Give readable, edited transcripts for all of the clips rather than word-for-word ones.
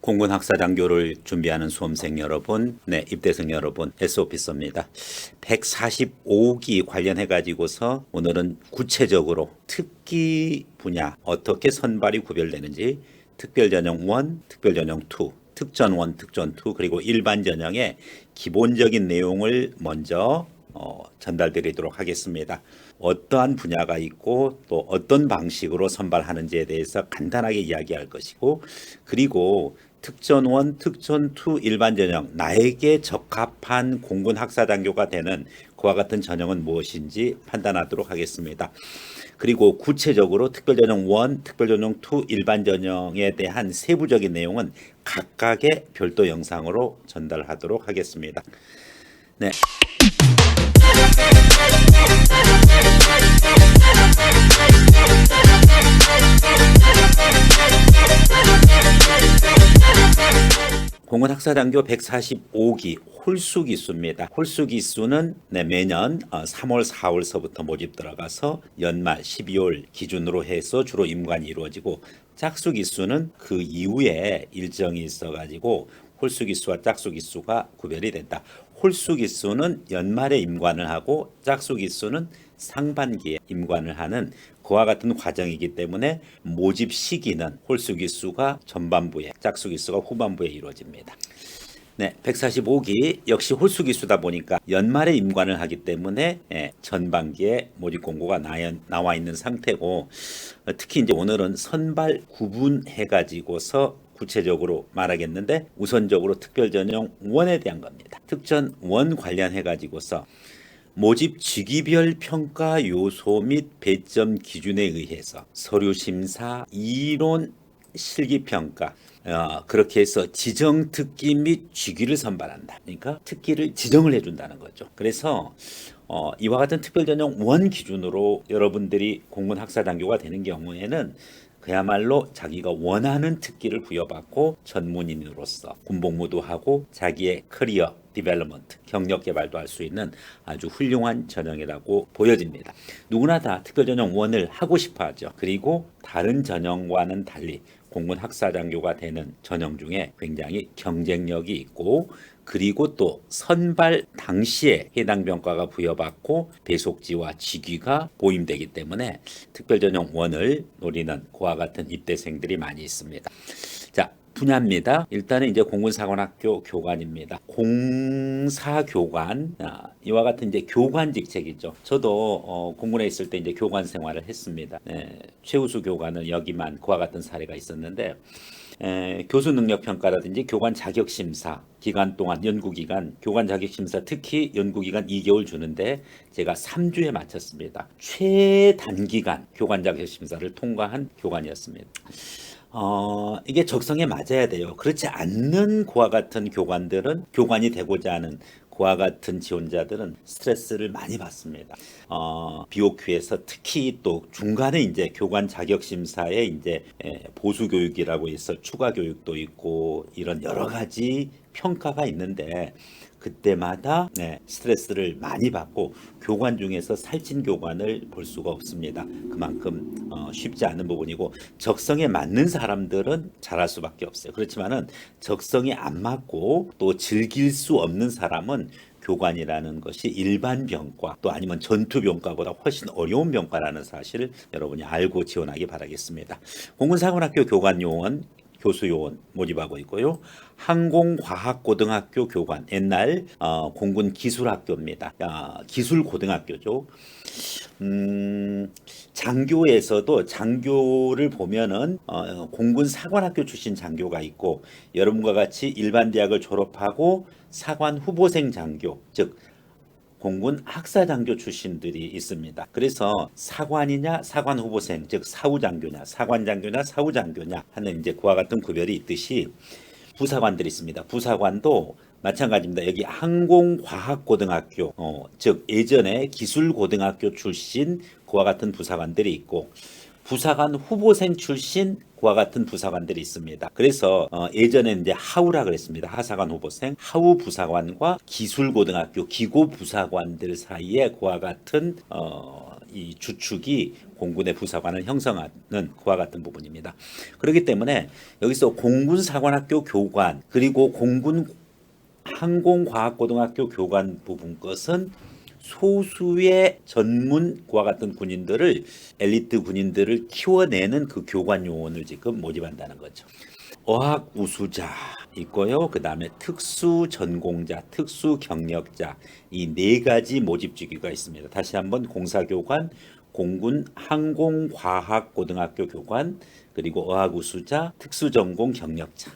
공군 학사장교를 준비하는 수험생 여러분, 입대생 여러분, S오피서입니다. 145기 관련해 가지고서 오늘은 구체적으로 특기 분야 어떻게 선발이 구별되는지, 특별전형 1, 특별전형 2, 특전 1, 특전 2, 그리고 일반 전형의 기본적인 내용을 먼저 전달드리도록 하겠습니다. 어떠한 분야가 있고 또 어떤 방식으로 선발하는지에 대해서 간단하게 이야기할 것이고, 그리고 특전 1, 특전 2, 일반 전형, 나에게 적합한 공군 학사장교가 되는 그와 같은 전형은 무엇인지 판단하도록 하겠습니다. 그리고 구체적으로 특별전형 1, 특별전형 2, 일반 전형에 대한 세부적인 내용은 각각의 별도 영상으로 전달하도록 하겠습니다. 네. 공군 학사장교 145기 홀수기수입니다. 홀수기수는 매년 3월, 4월서부터 모집 들어가서 연말 12월 기준으로 해서 주로 임관이 이루어지고, 짝수기수는 그 이후에 일정이 있어가지고 홀수기수와 짝수기수가 구별이 된다. 홀수기수는 연말에 임관을 하고 짝수기수는 상반기에 임관을 하는 그와 같은 과정이기 때문에 모집 시기는 홀수기수가 전반부에, 짝수기수가 후반부에 이루어집니다. 145기 역시 홀수기수다 보니까 연말에 임관을 하기 때문에 전반기에 모집 공고가 나와 있는 상태고, 특히 이제 오늘은 선발 구분해 가지고서 구체적으로 말하겠는데, 우선적으로 특별전형 1에 대한 겁니다. 특전 1 관련해 가지고서 모집 직위별 평가 요소 및 배점 기준에 의해서 서류 심사, 이론 실기 평가, 그렇게 해서 지정 특기 및 직위를 선발한다. 그러니까 특기를 지정을 해준다는 거죠. 그래서 이와 같은 특별전형 1 기준으로 여러분들이 공군 학사장교가 되는 경우에는 그야말로 자기가 원하는 특기를 부여받고 전문인으로서 군복무도 하고 자기의 커리어 디벨롭먼트, 경력 개발도 할 수 있는 아주 훌륭한 전형이라고 보여집니다. 누구나 다 특별전형 1을 하고 싶어 하죠. 그리고 다른 전형과는 달리 공군 학사장교가 되는 전형 중에 굉장히 경쟁력이 있고, 그리고 또 선발 당시에 해당 병과가 부여받고 배속지와 직위가 보임되기 때문에 특별전형 1을 노리는 그와 같은 입대생들이 많이 있습니다. 자, 분야입니다. 일단은 이제 공군사관학교 교관입니다. 공사교관, 이와 같은 이제 교관 직책이죠. 저도 공군에 있을 때 이제 교관 생활을 했습니다. 최우수 교관은 여기만 그와 같은 사례가 있었는데, 교수 능력 평가라든지 교관 자격 심사 기간 동안, 연구기간 교관 자격 심사 특히 연구기간 2개월 주는데 제가 3주에 마쳤습니다. 최단기간 교관 자격 심사를 통과한 교관이었습니다. 이게 적성에 맞아야 돼요. 그렇지 않는 그와 같은 교관들은, 교관이 되고자 하는 그와 같은 지원자들은 스트레스를 많이 받습니다. BOQ에서 특히 또 중간에 이제 교관 자격 심사에 이제 보수 교육이라고 해서 추가 교육도 있고 이런 여러 가지 평가가 있는데, 그때마다 스트레스를 많이 받고 교관 중에서 살찐 교관을 볼 수가 없습니다. 그만큼 쉽지 않은 부분이고, 적성에 맞는 사람들은 잘할 수밖에 없어요. 그렇지만은 적성에 안 맞고 또 즐길 수 없는 사람은 교관이라는 것이 일반 병과 또 아니면 전투 병과보다 훨씬 어려운 병과라는 사실을 여러분이 알고 지원하기 바라겠습니다. 공군사관학교 교관 요원, 교수 요원 모집하고 있고요. 항공과학고등학교 교관, 옛날 공군 기술학교입니다. 기술고등학교죠. 장교에서도 장교를 보면은 공군 사관학교 출신 장교가 있고, 여러분과 같이 일반 대학을 졸업하고 사관 후보생 장교, 즉 공군 학사장교 출신들이 있습니다. 그래서 사관이냐 사관 후보생, 즉 사후장교냐 사관장교냐 사후장교냐 하는 이제 그와 같은 구별이 있듯이 부사관들이 있습니다. 부사관도 마찬가지입니다. 여기 항공과학고등학교, 즉 예전에 기술고등학교 출신 그와 같은 부사관들이 있고, 부사관 후보생 출신 그와 같은 부사관들이 있습니다. 그래서 예전에는 이제 하우라 그랬습니다. 하사관 후보생, 하우 부사관과 기술고등학교 기고 부사관들 사이에 그와 같은 이 주축이 공군의 부사관을 형성하는 그와 같은 부분입니다. 그렇기 때문에 여기서 공군사관학교 교관 그리고 공군 항공과학고등학교 교관 부분 것은 소수의 전문 그와 같은 군인들을 엘리트 군인들을 키워내는 그 교관 요원을 지금 모집한다는 거죠. 어학 우수자 있고요. 그 다음에 특수 전공자, 특수 경력자 이 네 가지 모집 직위가 있습니다. 다시 한번 공사교관, 공군 항공과학고등학교 교관, 그리고 어학 우수자, 특수 전공 경력자.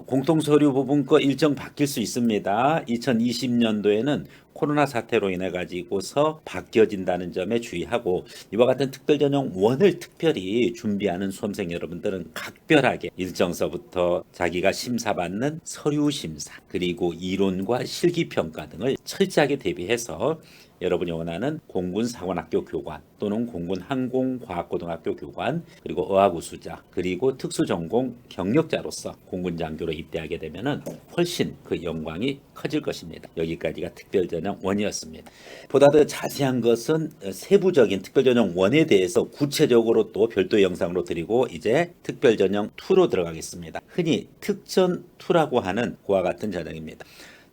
공통서류 부분 거 일정 바뀔 수 있습니다. 2020년도에는 코로나 사태로 인해 가지고서 바뀌어진다는 점에 주의하고 이와 같은 특별전형 1을 특별히 준비하는 수험생 여러분들은 각별하게 일정서부터 자기가 심사받는 서류 심사 그리고 이론과 실기평가 등을 철저하게 대비해서 여러분이 원하는 공군사관학교 교관 또는 공군항공과학고등학교 교관 그리고 어학우수자 그리고 특수전공 경력자로서 공군장교로 입대하게 되면은 훨씬 그 영광이 커질 것입니다. 여기까지가 특별전형 1이었습니다. 보다 더 자세한 것은 세부적인 특별전형 1에 대해서 구체적으로 또 별도 영상으로 드리고 이제 특별전형 2로 들어가겠습니다. 흔히 특전 2라고 하는 그와 같은 전형입니다.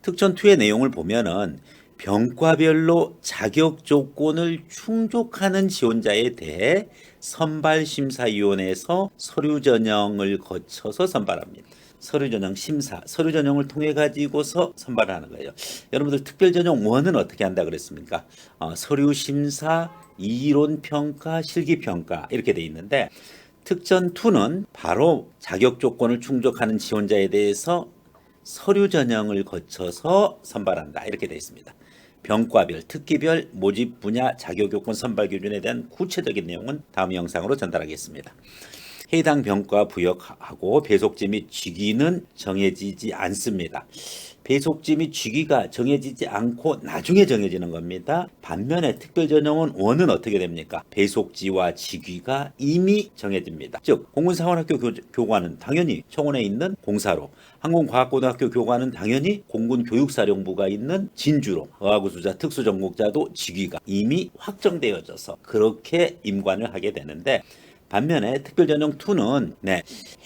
특전 2의 내용을 보면은 병과별로 자격 조건을 충족하는 지원자에 대해 선발심사위원회에서 서류 전형을 거쳐서 선발합니다. 서류 전형 심사, 서류 전형을 통해 가지고서 선발하는 거예요. 여러분들 특별 전형 1은 어떻게 한다 그랬습니까? 서류 심사, 이론 평가, 실기 평가 이렇게 돼 있는데 특전 2는 바로 자격 조건을 충족하는 지원자에 대해서 서류 전형을 거쳐서 선발한다 이렇게 돼 있습니다. 병과별, 특기별, 모집 분야, 자격요건 선발 기준에 대한 구체적인 내용은 다음 영상으로 전달하겠습니다. 해당 병과 부여하고 배속지 및 직위는 정해지지 않습니다. 배속지 및 직위가 정해지지 않고 나중에 정해지는 겁니다. 반면에 특별전형은 1은 어떻게 됩니까? 배속지와 직위가 이미 정해집니다. 즉 공군사관학교 교관은 당연히 청원에 있는 공사로, 항공과학고등학교 교관은 당연히 공군교육사령부가 있는 진주로, 어학우수자 특수전공자도 직위가 이미 확정되어져서 그렇게 임관을 하게 되는데 반면에 특별전형 2는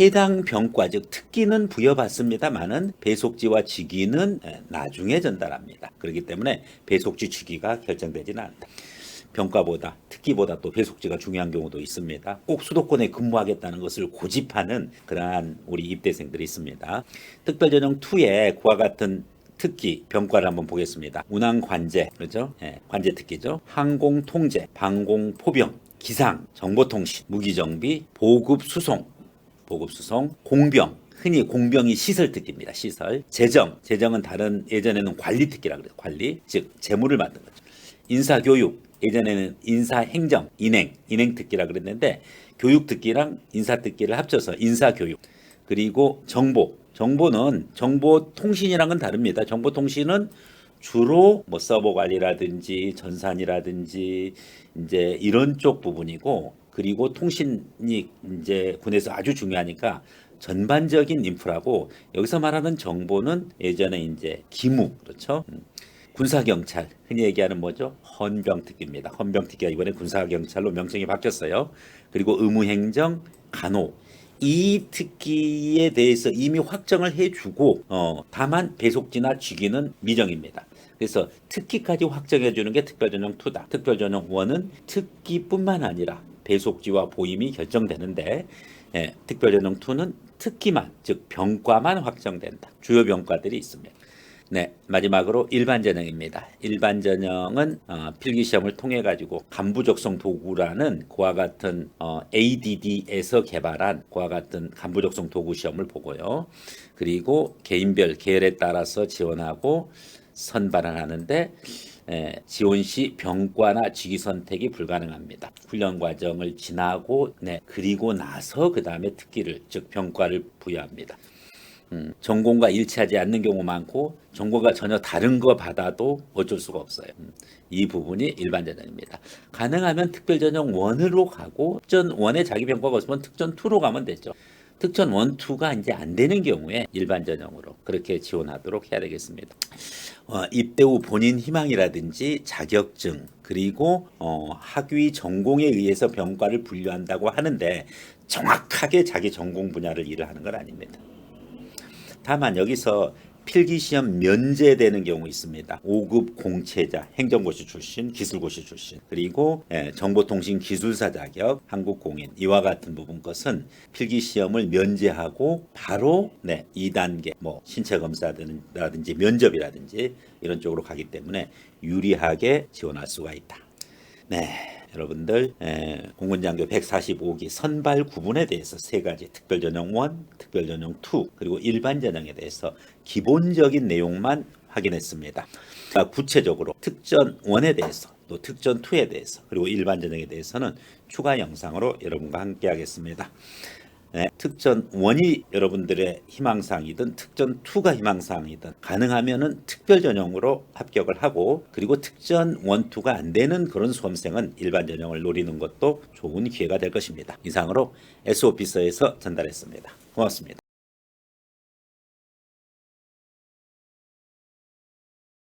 해당 병과 즉 특기는 부여받습니다만은 배속지와 직위는 나중에 전달합니다. 그렇기 때문에 배속지 직위가 결정되지는 않다. 병과보다 특기보다 또 배속지가 중요한 경우도 있습니다. 꼭 수도권에 근무하겠다는 것을 고집하는 그러한 우리 입대생들이 있습니다. 특별전형 2에 그와 같은 특기 병과를 한번 보겠습니다. 운항관제 그렇죠? 관제 특기죠. 항공통제, 방공포병, 기상, 정보통신, 무기정비, 보급수송, 공병, 흔히 공병이 시설특기입니다. 시설, 재정은 다른 예전에는 관리특기라 그래요. 관리, 즉 재무를 만든 거죠. 인사교육, 예전에는 인사행정, 인행특기라 그랬는데 교육특기랑 인사특기를 합쳐서 인사교육. 그리고 정보는 정보통신이랑 건 다릅니다. 정보통신은 주로 뭐 서버 관리라든지 전산이라든지 이제 이런 쪽 부분이고 그리고 통신이 이제 군에서 아주 중요하니까 전반적인 인프라고 여기서 말하는 정보는 예전에 이제 기무 그렇죠? 군사경찰 흔히 얘기하는 뭐죠? 헌병특기입니다. 헌병특기가 이번에 군사경찰로 명칭이 바뀌었어요. 그리고 의무행정, 간호 이 특기에 대해서 이미 확정을 해주고 다만 배속지나 직위는 미정입니다. 그래서 특기까지 확정해 주는 게 특별전형 2다. 특별전형 1은 특기뿐만 아니라 배속지와 보임이 결정되는데 특별전형 2는 특기만 즉 병과만 확정된다. 주요 병과들이 있습니다. 마지막으로 일반전형입니다. 일반전형은 필기시험을 통해 가지고 간부적성 도구라는 그와 같은 ADD에서 개발한 그와 같은 간부적성 도구 시험을 보고요. 그리고 개인별 계열에 따라서 지원하고 선발을 하는데 지원 시 병과나 직위 선택이 불가능합니다. 훈련 과정을 지나고 그리고 나서 그 다음에 특기를 즉 병과를 부여합니다. 전공과 일치하지 않는 경우 많고 전공과 전혀 다른 거 받아도 어쩔 수가 없어요. 이 부분이 일반 전형입니다. 가능하면 특별 전형 1으로 가고 특전 1에 자기 병과가 없으면 특전 2로 가면 되죠. 특전 1, 2가 이제 안 되는 경우에 일반 전형으로 그렇게 지원하도록 해야 되겠습니다. 입대 후 본인 희망이라든지 자격증 그리고 학위 전공에 의해서 병과를 분류한다고 하는데 정확하게 자기 전공 분야를 일을 하는 건 아닙니다. 다만 여기서 필기시험 면제되는 경우 있습니다. 5급 공채자, 행정고시 출신, 기술고시 출신, 그리고 정보통신기술사 자격, 한국공인 이와 같은 부분 것은 필기시험을 면제하고 바로 2단계 뭐 신체검사라든지 면접이라든지 이런 쪽으로 가기 때문에 유리하게 지원할 수가 있다. 여러분들 공군장교 145기 선발 구분에 대해서 세 가지 특별전형 1, 특별전형 2 그리고 일반 전형에 대해서 기본적인 내용만 확인했습니다. 구체적으로 특전 1에 대해서 또 특전 2에 대해서 그리고 일반 전형에 대해서는 추가 영상으로 여러분과 함께 하겠습니다. 특전 1이 여러분들의 희망사항이든 특전 2가 희망사항이든 가능하면은 특별 전형으로 합격을 하고 그리고 특전 1, 2가 안 되는 그런 수험생은 일반 전형을 노리는 것도 좋은 기회가 될 것입니다. 이상으로 S오피서에서 전달했습니다. 고맙습니다.